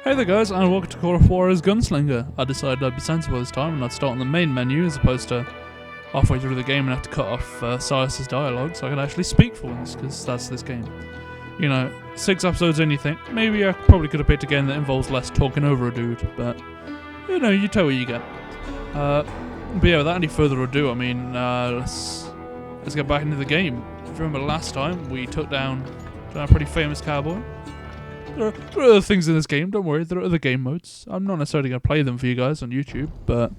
Hey there guys, and welcome to Call of Juarez Gunslinger. I decided I'd be sensible this time and I'd start on the main menu as opposed to halfway through the game and have to cut off Silas's dialogue so I can actually speak for once, because that's this game. You know, 6 episodes in, you think, maybe I probably could have picked a game that involves less talking over a dude, but, you know, you tell what you get. But yeah, without any further ado, I mean, let's get back into the game. If you remember last time, we took down a pretty famous cowboy. There are other things in this game, don't worry, there are other game modes. I'm not necessarily going to play them for you guys on YouTube, but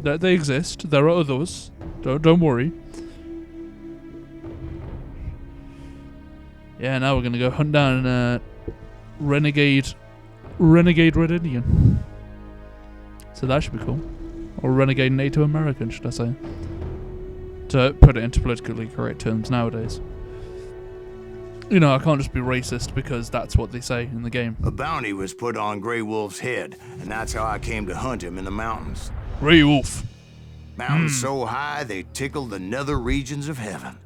they exist. There are others. Don't worry. Yeah, now we're going to go hunt down Renegade Red Indian. So that should be cool. Or Renegade Native American, should I say. To put it into politically correct terms nowadays. You know, I can't just be racist because that's what they say in the game. A bounty was put on Grey Wolf's head, and that's how I came to hunt him in the mountains. Grey Wolf. Mountains so high they tickle the nether regions of heaven.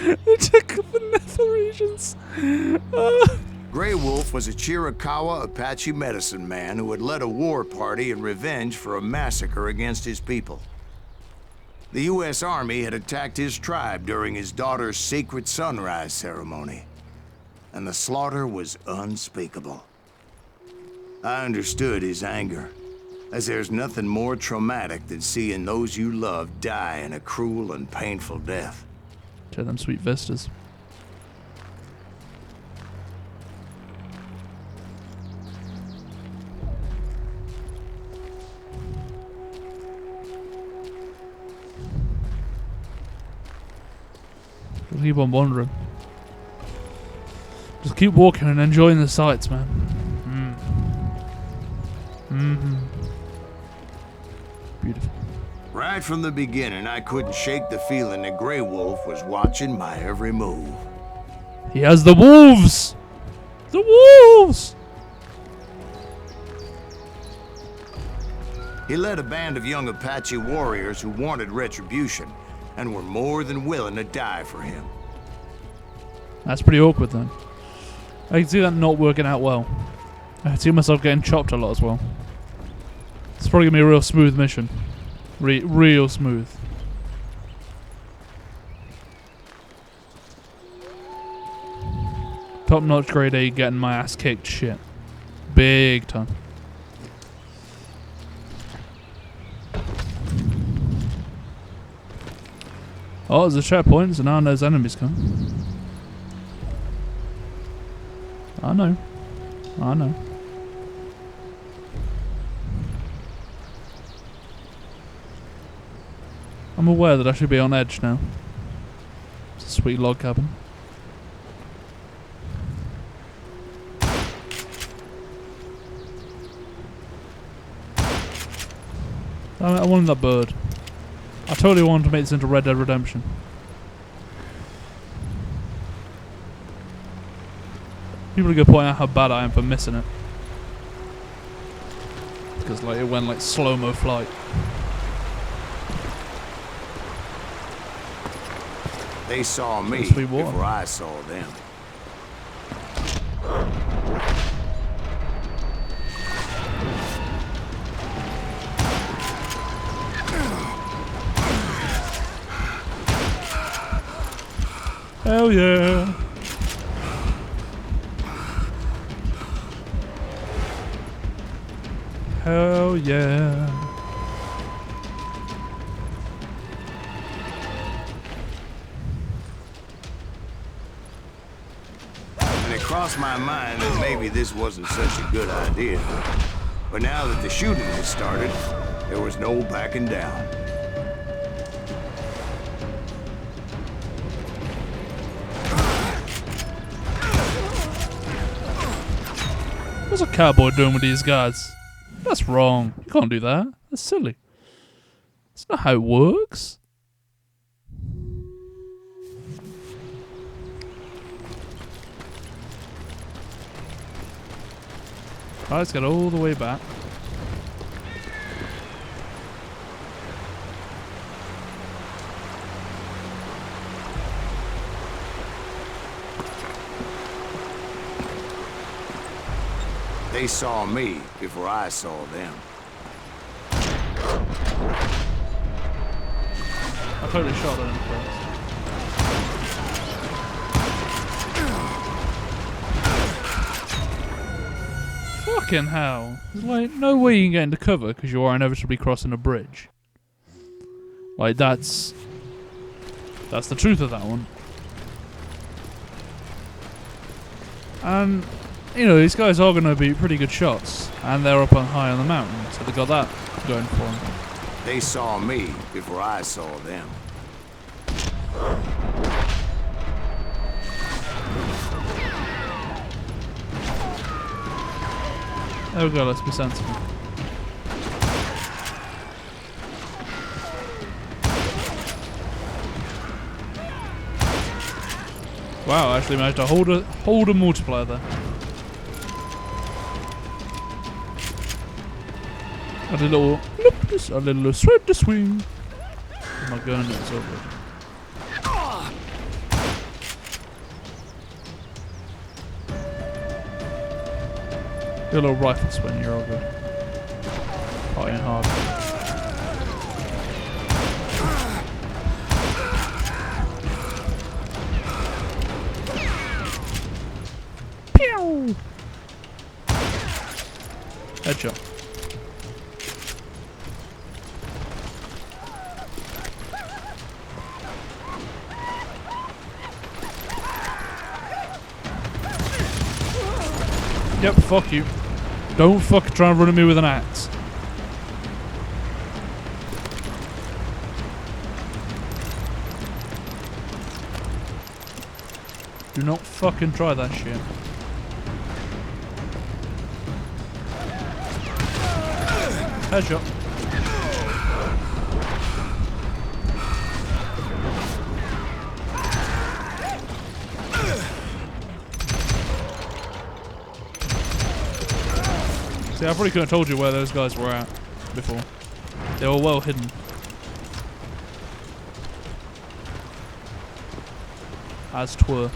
They tickle the nether regions. Grey Wolf was a Chiricahua Apache medicine man who had led a war party in revenge for a massacre against his people. The U.S. Army had attacked his tribe during his daughter's sacred sunrise ceremony, and the slaughter was unspeakable. I understood his anger, as there's nothing more traumatic than seeing those you love die in a cruel and painful death. To them sweet vistas. Just keep on wandering. Just keep walking and enjoying the sights, man. Beautiful. Right from the beginning, I couldn't shake the feeling that Grey Wolf was watching my every move. He has the wolves! The wolves! He led a band of young Apache warriors who wanted retribution and were more than willing to die for him. That's pretty awkward then. I can see that not working out well. I can see myself getting chopped a lot as well. It's probably going to be a real smooth mission. Real smooth. Top-notch grade A getting my ass kicked shit. Big time. Oh, there's a checkpoint, so now there's enemies coming. I know. I'm aware that I should be on edge now. It's a sweet log cabin. Damn it, I wanted that bird. I totally wanted to make this into Red Dead Redemption. People are going to point out how bad I am for missing it. Because like it went like slow-mo flight. They saw me before I saw them. Hell yeah. Hell yeah. And it crossed my mind that maybe this wasn't such a good idea. But now that the shooting had started, there was no backing down. What's a cowboy doing with these guys? That's wrong. You can't do that. That's silly. That's not how it works. Alright, let's get all the way back. They saw me before I saw them. I totally shot at him first. Fucking hell. There's like no way you can get into cover because you are inevitably crossing a bridge. Like that's the truth of that one. And you know, these guys are going to be pretty good shots, and they're up on high on the mountain, so they got that going for them. They saw me before I saw them. There we go, let's be sensible. Wow, I actually managed to hold a multiplier there. A little sweep to swing. Oh my gun, it's so good. Do a little rifle spin, you're all good. Fighting hard. Pew! Headshot. Yep, fuck you. Don't fuck try and run at me with an axe. Do not fucking try that shit. Headshot. See, I probably couldn't have told you where those guys were at before. They were well hidden. As twere.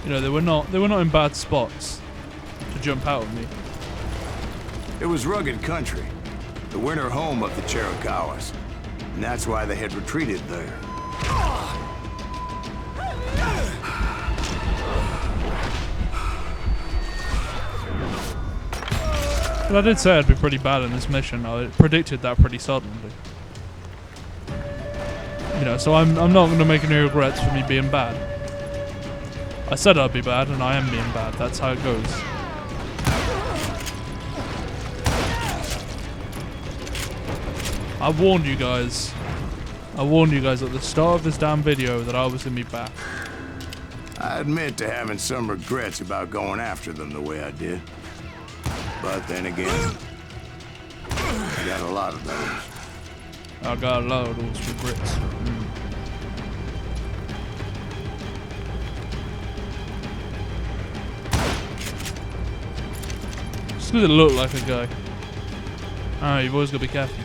You know, they were not in bad spots to jump out of me. It was rugged country, the winter home of the Chiricahuas, and that's why they had retreated there. But I did say I'd be pretty bad in this mission. I predicted that pretty suddenly. You know, so I'm not going to make any regrets for me being bad. I said I'd be bad, and I am being bad. That's how it goes. I warned you guys. I warned you guys at the start of this damn video that I was going to be bad. I admit to having some regrets about going after them the way I did. But then again, I got a lot of those. I got a lot of those regrets. Just because it looked like a guy. Alright, you've always got to be careful.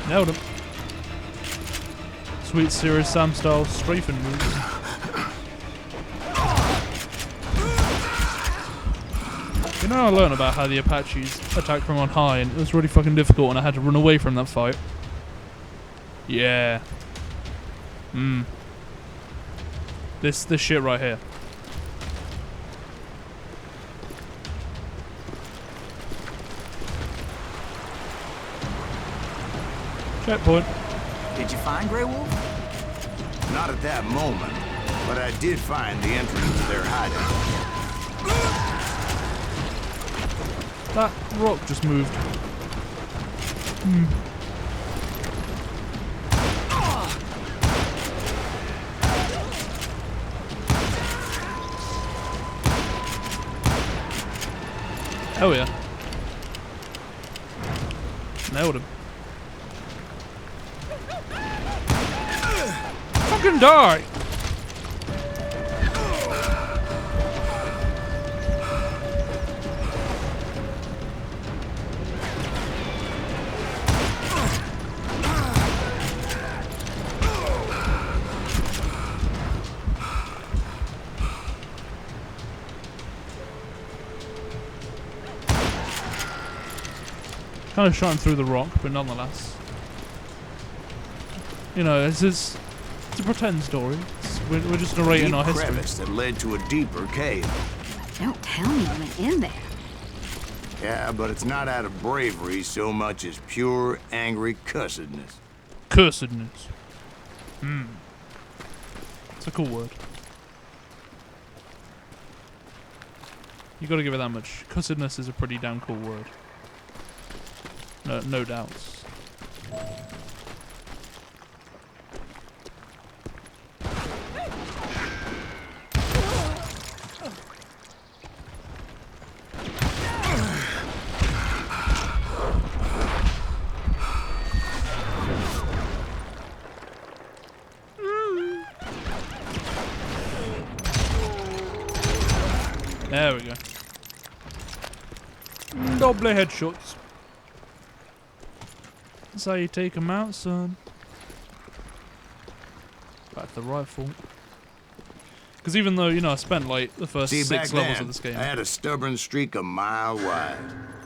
Nailed him. Sweet Serious Sam style strafing moves. You know, I learned about how the Apaches attacked from on high, and it was really fucking difficult, and I had to run away from that fight. Yeah. This shit right here. Checkpoint. Did you find Grey Wolf? Not at that moment, but I did find the entrance to their hideout. That rock just moved. Oh yeah. Nailed him. Fucking die! Kind of shot him through the rock, but nonetheless. You know, it's a pretend story. We're just narrating our history. Crevice that led to a deeper cave. Don't tell me you went in there. Yeah, but it's not out of bravery so much as pure, angry cussedness. Cussedness. It's a cool word. You gotta give it that much. Cussedness is a pretty damn cool word. No doubts. There we go. Double headshots. That's how you take them out, son. Back to the rifle. Because even though, you know, I spent like the first 6 levels of this game. I had a stubborn streak a mile wide,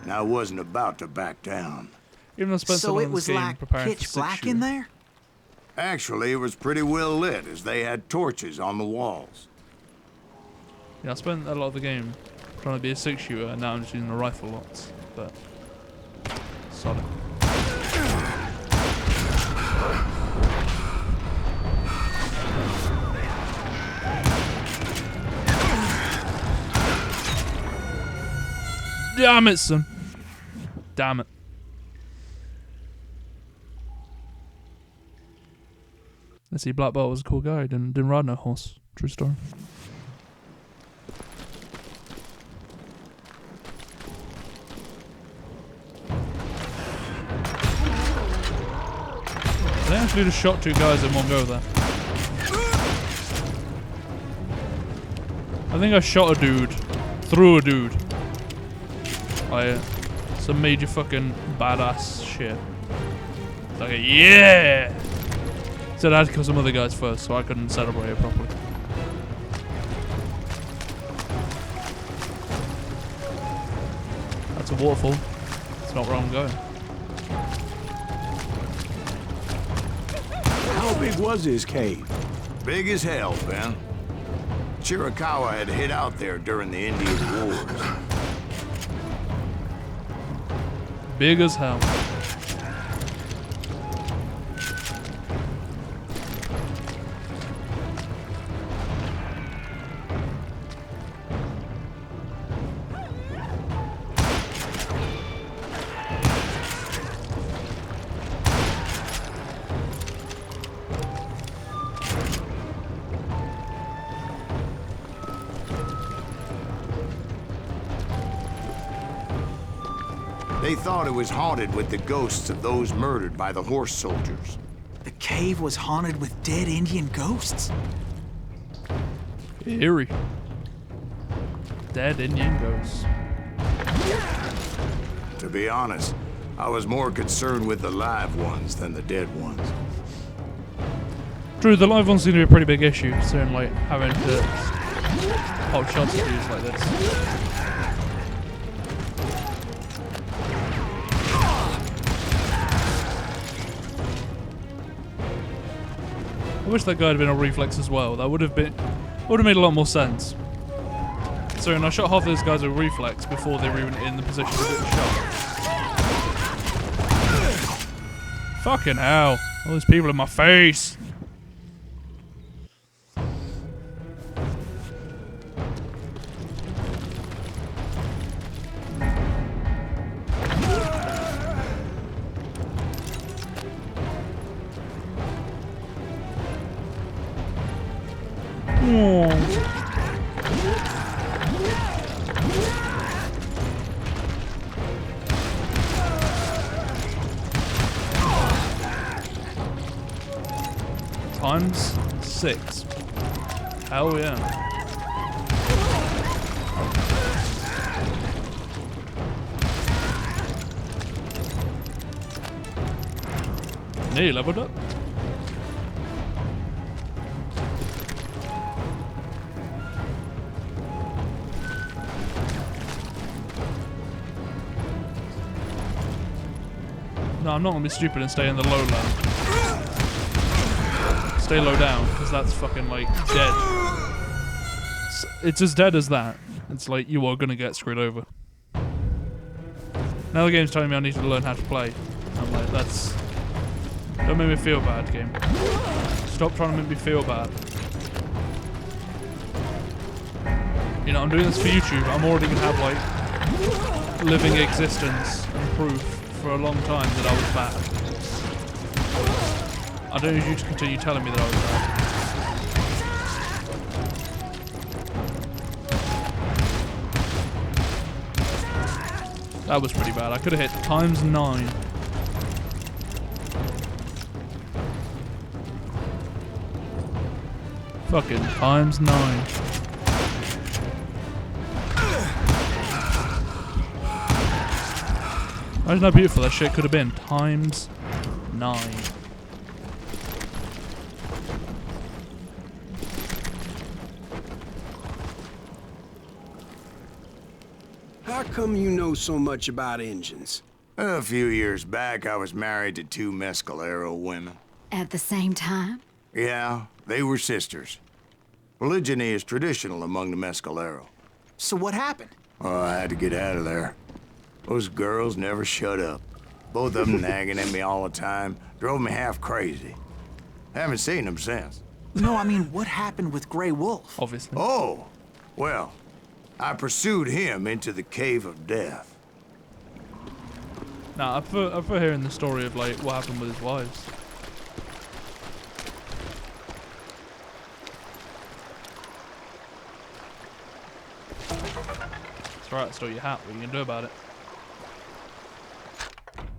and I wasn't about to back down. Even though I spent so long in this game preparing for 6 black in there? Actually, it was pretty well lit, as they had torches on the walls. Yeah, I spent a lot of the game trying to be a 6-shooter, and now I'm just using a rifle lots. But solid. Damn it, son. Damn it. Let's see, Black Belt was a cool guy. Didn't ride no horse. True story. They actually just shot 2 guys in one go there. I think I shot a dude through a dude. Like, some major fucking badass shit. Like, yeah! Said I had to kill some other guys first, so I couldn't celebrate it properly. That's a waterfall. It's not where I'm going. How big was this cave? Big as hell, Ben. Chiricahua had hid out there during the Indian Wars. Big as hell. They thought it was haunted with the ghosts of those murdered by the horse soldiers. The cave was haunted with dead Indian ghosts? Eerie. Dead Indian ghosts. To be honest, I was more concerned with the live ones than the dead ones. True, the live ones seem to be a pretty big issue, so in like having to hold shots of views like this. I wish that guy had been a reflex as well. That would have made a lot more sense. So, and I shot half of those guys with reflex before they were even in the position to get the shot. Fucking hell! All those people in my face. Times 6. Hell yeah. Nearly leveled up. No, I'm not gonna be stupid and stay in the low land. Stay low down, because that's fucking like dead. It's as dead as that. It's like you are gonna get screwed over. Now the game's telling me I need to learn how to play. I'm like, that's... Don't make me feel bad, game. Stop trying to make me feel bad. You know, I'm doing this for YouTube. I'm already gonna have like living existence and proof for a long time that I was bad. I don't need you to continue telling me that I was bad. That was pretty bad. I could have hit times 9. Fucking times 9. Imagine how beautiful that shit could have been. Times 9. How come you know so much about engines? A few years back, I was married to 2 Mescalero women. At the same time? Yeah, they were sisters. Polygyny is traditional among the Mescalero. So what happened? Oh, I had to get out of there. Those girls never shut up. Both of them nagging at me all the time. Drove me half crazy. Haven't seen them since. No, I mean, what happened with Grey Wolf? Obviously. Oh, well, I pursued him into the Cave of Death. Nah, I prefer hearing the story of like what happened with his wives. It's alright, stole your hat. What are you gonna do about it?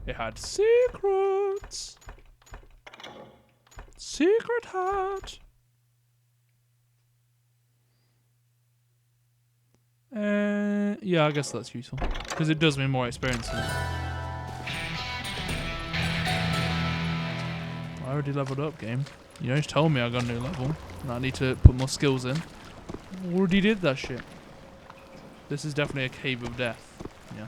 It had secrets. Secret hat. Yeah, I guess that's useful because it does mean more experience. I already leveled up, game. You just told me I got a new level and I need to put more skills in. Already did that shit. This is definitely a cave of death. Yeah.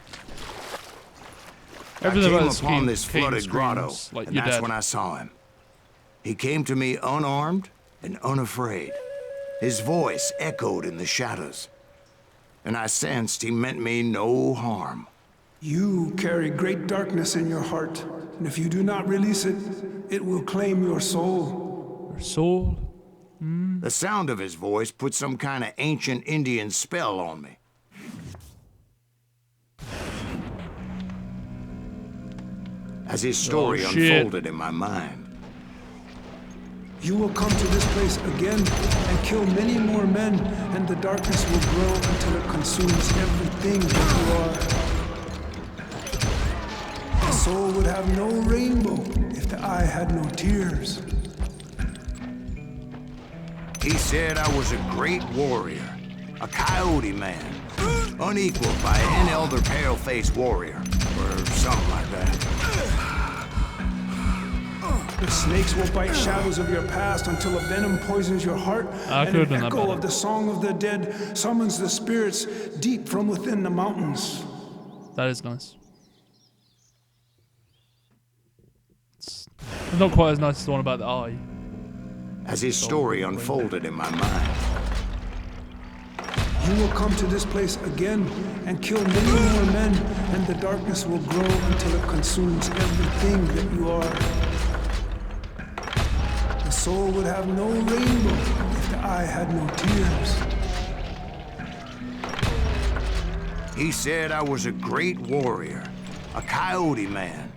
Everything I about came this upon game this flooded grotto, like and you're that's dead. when I saw him. He came to me unarmed and unafraid. His voice echoed in the shadows, and I sensed he meant me no harm. You carry great darkness in your heart, and if you do not release it, it will claim your soul. Your soul? The sound of his voice put some kind of ancient Indian spell on me. As his story unfolded in my mind. You will come to this place again and kill many more men, and the darkness will grow until it consumes everything that you are. The soul would have no rainbow if the eye had no tears. He said I was a great warrior, a coyote man, unequaled by any other pale-faced warrior, or something like that. The snakes will bite shadows of your past until a venom poisons your heart, and an echo of the song of the dead summons the spirits deep from within the mountains. That is nice. It's not quite as nice as the one about the eye. As his story unfolded in my mind. You will come to this place again and kill many more men, and the darkness will grow until it consumes everything that you are. The soul would have no rainbow if the eye had no tears. He said I was a great warrior, a coyote man,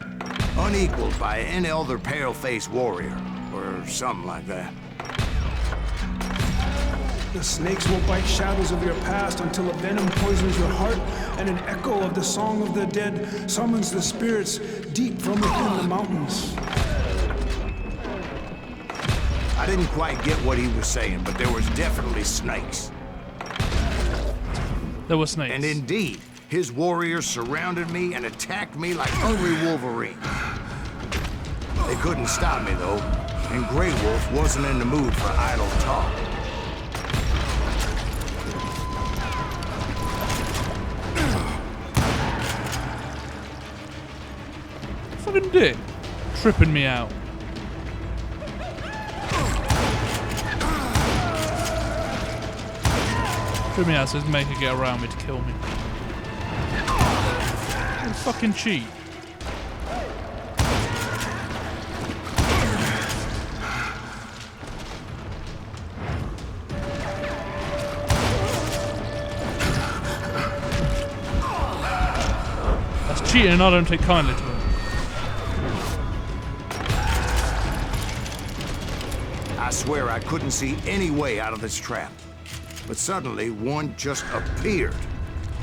unequaled by any other pale-faced warrior, or something like that. The snakes will bite shadows of your past until a venom poisons your heart, and an echo of the song of the dead summons the spirits deep from within the mountains. I didn't quite get what he was saying, but there was definitely snakes. There were snakes. And indeed, his warriors surrounded me and attacked me like hungry wolverines. They couldn't stop me, though, and Grey Wolf wasn't in the mood for idle talk. Fucking dick. Tripping me out. Tripping me out so make her get around me to kill me. You fucking cheat. That's cheating and I don't take kindly to it. I swear I couldn't see any way out of this trap. But suddenly, one just appeared.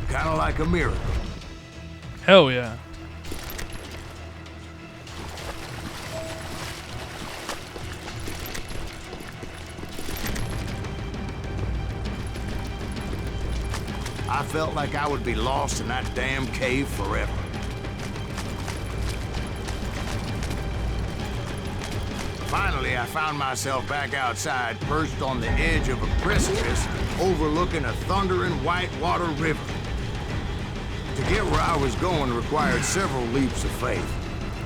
Kind of like a miracle. Hell yeah. I felt like I would be lost in that damn cave forever. Finally, I found myself back outside, perched on the edge of a precipice, overlooking a thundering whitewater river. To get where I was going required several leaps of faith,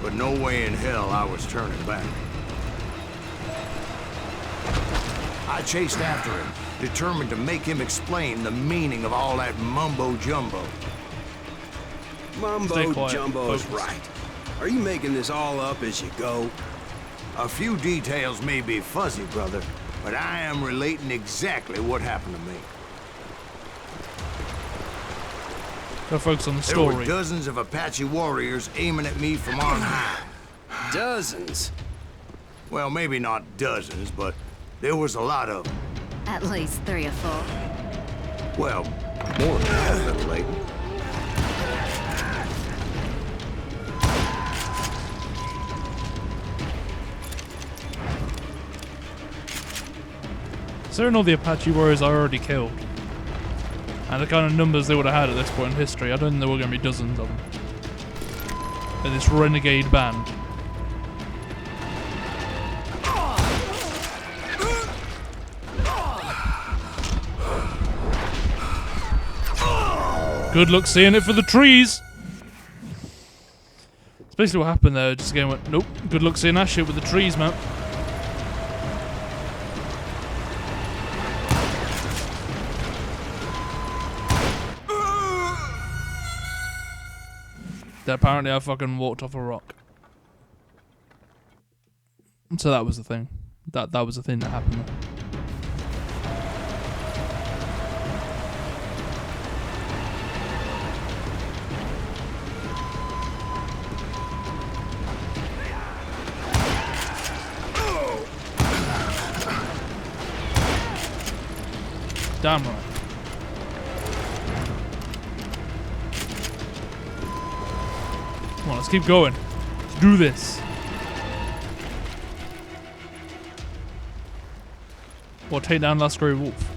but no way in hell I was turning back. I chased after him, determined to make him explain the meaning of all that mumbo-jumbo. Mumbo-jumbo's right. Are you making this all up as you go? A few details may be fuzzy, brother, but I am relating exactly what happened to me. Gotta focus on the There story. were dozens of Apache warriors aiming at me from on high. Dozens? Well, maybe not dozens, but there was a lot of them. At least 3 or 4. Well, more than that, little lady. Considering all the Apache warriors I already killed, and the kind of numbers they would have had at this point in history, I don't think there were going to be dozens of them. In this renegade band. Good luck seeing it for the trees! That's basically what happened there. Just again went, nope, good luck seeing that shit with the trees, man. That apparently I fucking walked off a rock. So that was the thing. That was the thing that happened there. Damn right. Come on, let's keep going. Let's do this. Or take down last grey wolf.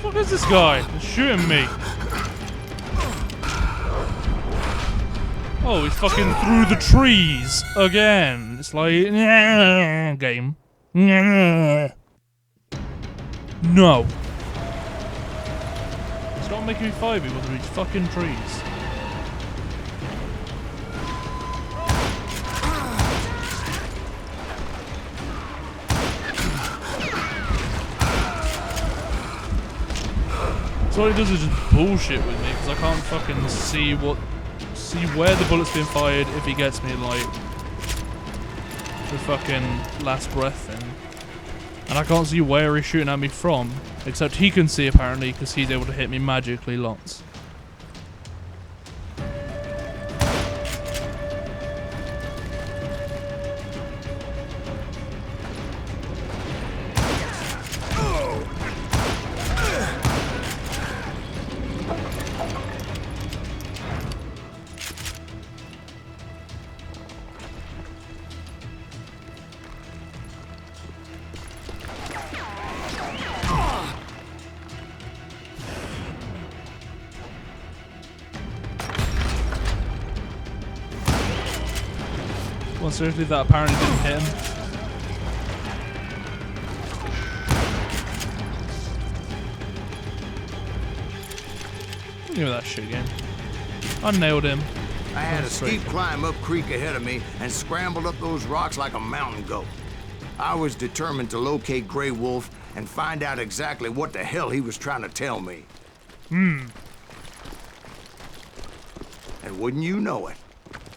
What is this guy? He's shooting me. Oh, he's fucking through the trees again. It's like, game. No. Stop making me fight me with these fucking trees. So what it does is just bullshit with me because I can't fucking see where the bullet's being fired if he gets me like the fucking last breath thing. And I can't see where he's shooting at me from, except he can see apparently because he's able to hit me magically lots. Well, seriously, that apparently didn't hit him. Give me that shit again. I nailed him. I had a steep climb up creek ahead of me and scrambled up those rocks like a mountain goat. I was determined to locate Grey Wolf and find out exactly what the hell he was trying to tell me. And wouldn't you know it,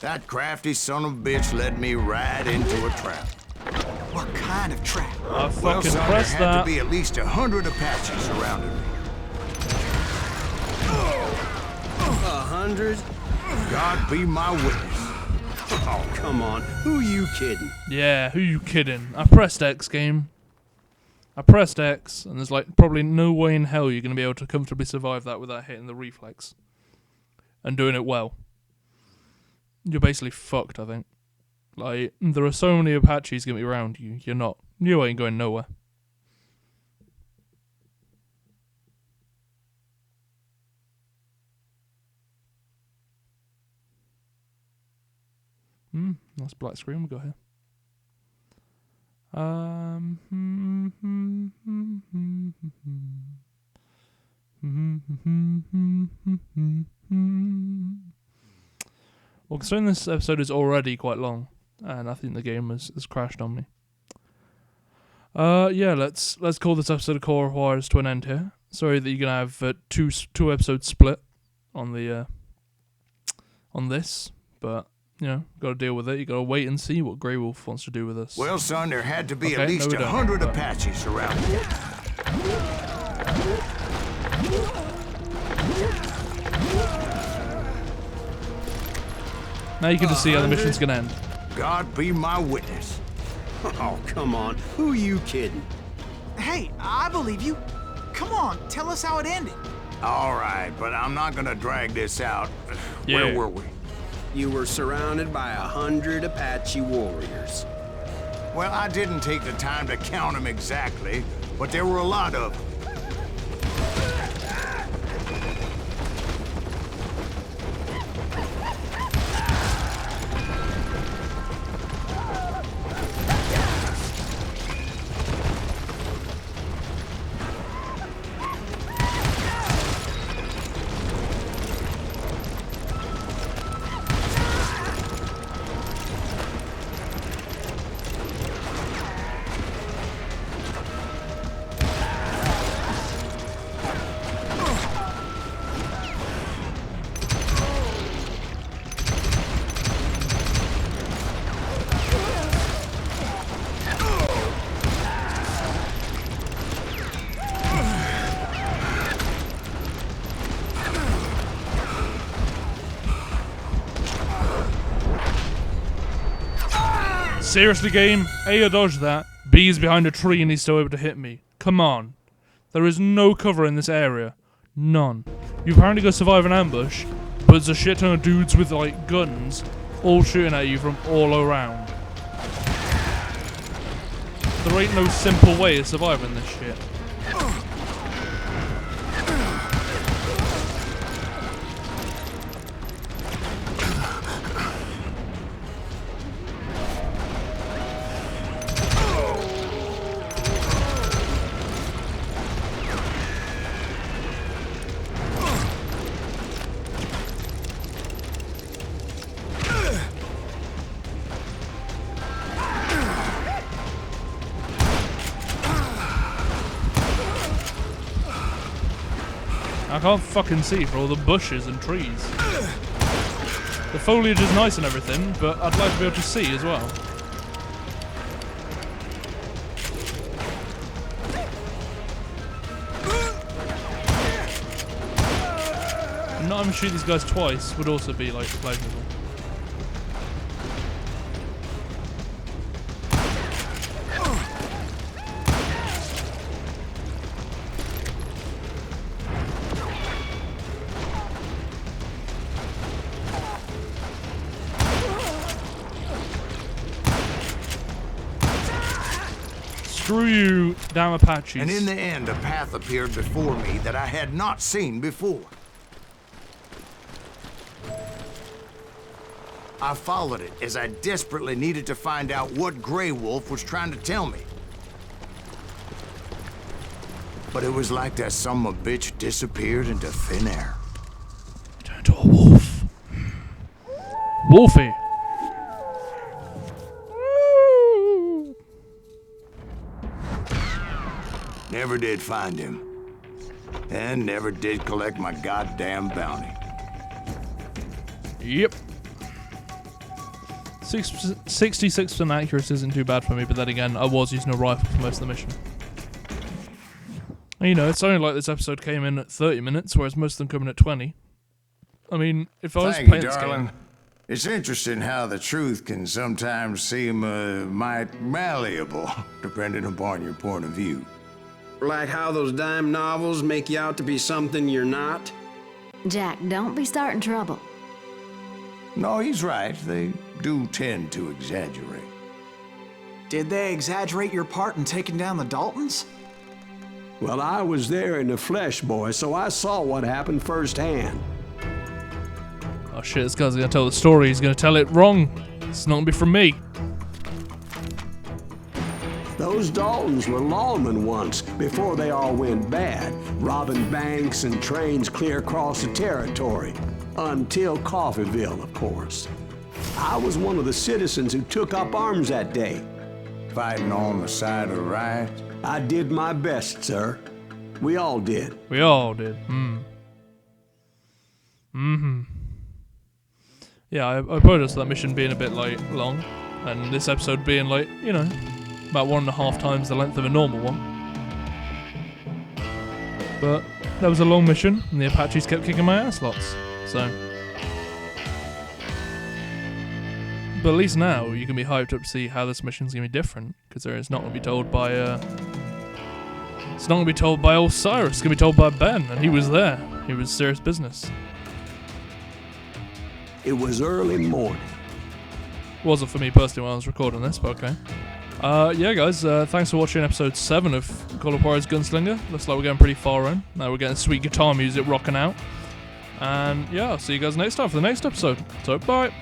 that crafty son of a bitch led me right into a trap. What kind of trap? I Well, fucking son, there pressed had to that. be at least 100 Apaches surrounding me. 100? God be my witness. Oh, come on. Who you kidding? Yeah, who you kidding? I pressed X, game. I pressed X, and there's like probably no way in hell you're going to be able to comfortably survive that without hitting the reflex. And doing it well. You're basically fucked, I think. Like, there are so many Apaches going to be around you. You're not. You ain't going nowhere. Nice black screen we got here. Well, considering this episode is already quite long, and I think the game has crashed on me. Yeah, let's call this episode of Core of Juarez to an end here. Sorry that you're gonna have two episodes split on the on this, but you know, got to deal with it. You got to wait and see what Grey Wolf wants to do with us. Well, son, there had to be Okay, at least no, we don't, 100 but- Apaches around me. Now you can just see how the mission's gonna end. God be my witness. Oh, come on. Who you kidding? Hey, I believe you. Come on, tell us how it ended. All right, but I'm not gonna drag this out. Yeah. Where were we? You were surrounded by 100 Apache warriors. Well, I didn't take the time to count them exactly, but there were a lot of them. Seriously, game? A, I dodged that. B is behind a tree and he's still able to hit me. Come on. There is no cover in this area. None. You apparently go survive an ambush, but there's a shit ton of dudes with, like, guns all shooting at you from all around. There ain't no simple way of surviving this shit. I can't fucking see for all the bushes and trees. The foliage is nice and everything, but I'd like to be able to see as well. Not having to shoot these guys twice would also be like pleasurable. Screw you, damn Apaches. And in the end, a path appeared before me that I had not seen before. I followed it as I desperately needed to find out what Grey Wolf was trying to tell me. But it was like that son of a bitch disappeared into thin air. Turned to a wolf. Wolfie. Never did find him. And never did collect my goddamn bounty. Yep. 66% accuracy isn't too bad for me, but then again, I was using a rifle for most of the mission. And, you know, it's only like this episode came in at 30 minutes, whereas most of them come in at 20. I mean, if I was Thank you, playing this darling. game... It's interesting how the truth can sometimes seem might malleable, depending upon your point of view. Like how those dime novels make you out to be something you're not? Jack, don't be starting trouble. No, he's right. They do tend to exaggerate. Did they exaggerate your part in taking down the Daltons? Well, I was there in the flesh, boy, so I saw what happened firsthand. Oh shit, this guy's gonna tell the story. He's gonna tell it wrong. It's not gonna be from me. Those Daltons were lawmen once, before they all went bad, robbing banks and trains clear across the territory. Until Coffeeville, of course. I was one of the citizens who took up arms that day. Fighting on the side of the right? I did my best, sir. We all did. We all did. Yeah, I apologize for that mission being a bit, like, long. And this episode being, like, you know, about 1.5 times the length of a normal one. But that was a long mission, and the Apaches kept kicking my ass lots. So... But at least now, you can be hyped up to see how this mission's going to be different. Because it's not going to be told by, it's not going to be told by old Cyrus. It's going to be told by Ben, and he was there. He was serious business. It was early morning. Wasn't for me personally when I was recording this, but okay. Yeah, guys, thanks for watching episode 7 of Call of Juarez Gunslinger. Looks like we're getting pretty far in. Now we're getting sweet guitar music rocking out. And yeah, I'll see you guys next time for the next episode. So, bye!